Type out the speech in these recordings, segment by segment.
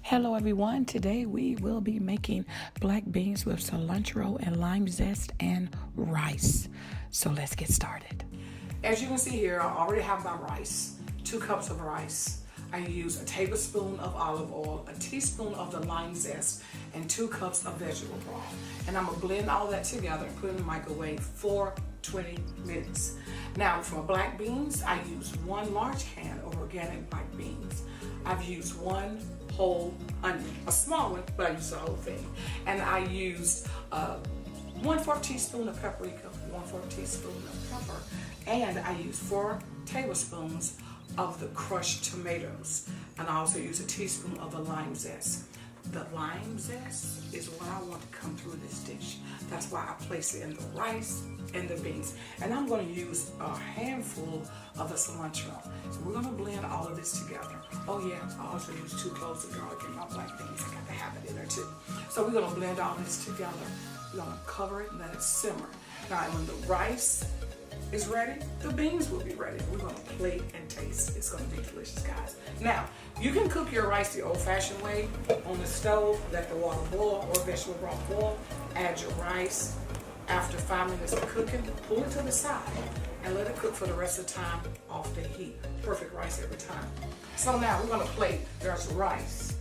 Hello everyone, today we will be making black beans with cilantro and lime zest and rice. So let's get started. As you can see here, I already have my rice, 2 cups of rice. I use a tablespoon of olive oil, a teaspoon of the lime zest, and 2 cups of vegetable broth. And I'm gonna blend all that together and put it in the microwave for 20 minutes. Now for black beans, I use 1 large can of organic black beans. I've used 1 whole onion, a small one, but I use the whole thing. And I used 1/4 teaspoon of paprika, 1/4 teaspoon of pepper, and I used 4 tablespoons of the crushed tomatoes. And I also use a teaspoon of the lime zest. The lime zest is what I want to come through this dish. That's why I place it in the rice and the beans. And I'm going to use a handful of the cilantro. So we're going to blend all of this together. Oh yeah, I also use 2 cloves of garlic in my black beans. I got to have it in there too. So we're going to blend all this together. We're going to cover it and let it simmer. Now when the rice is ready, the beans will be ready. We're going to plate and taste. It's going to be delicious, guys. Now, you can cook your rice the old-fashioned way on the stove, let the water boil or vegetable broth boil, add your rice. After 5 minutes of cooking, pull it to the side and let it cook for the rest of the time off the heat. Perfect rice every time. So now we're going to plate. There's rice.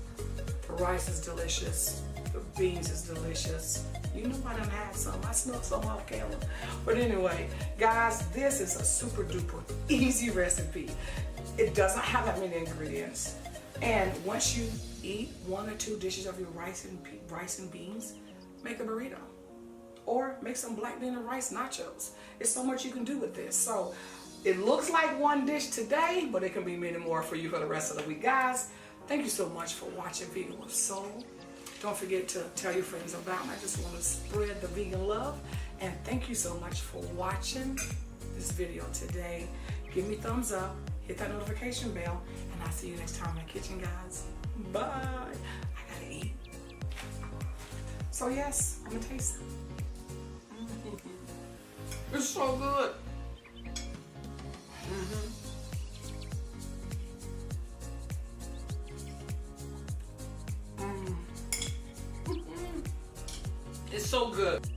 The rice is delicious. The beans is delicious. You know I done had some. I smelled some off camera. But anyway, guys, this is a super duper easy recipe. It doesn't have that many ingredients. And once you eat 1 or 2 dishes of your rice and beans, make a burrito. Or make some black bean and rice nachos. It's so much you can do with this. So it looks like 1 dish today, but it can be many more for you for the rest of the week. Guys, thank you so much for watching Vegan with Soul. Don't forget to tell your friends about me. I just want to spread the vegan love. And thank you so much for watching this video today. Give me a thumbs up, hit that notification bell, and I'll see you next time in the kitchen, guys. Bye. I gotta eat. So yes, I'm gonna taste it. It's so good. It's so good.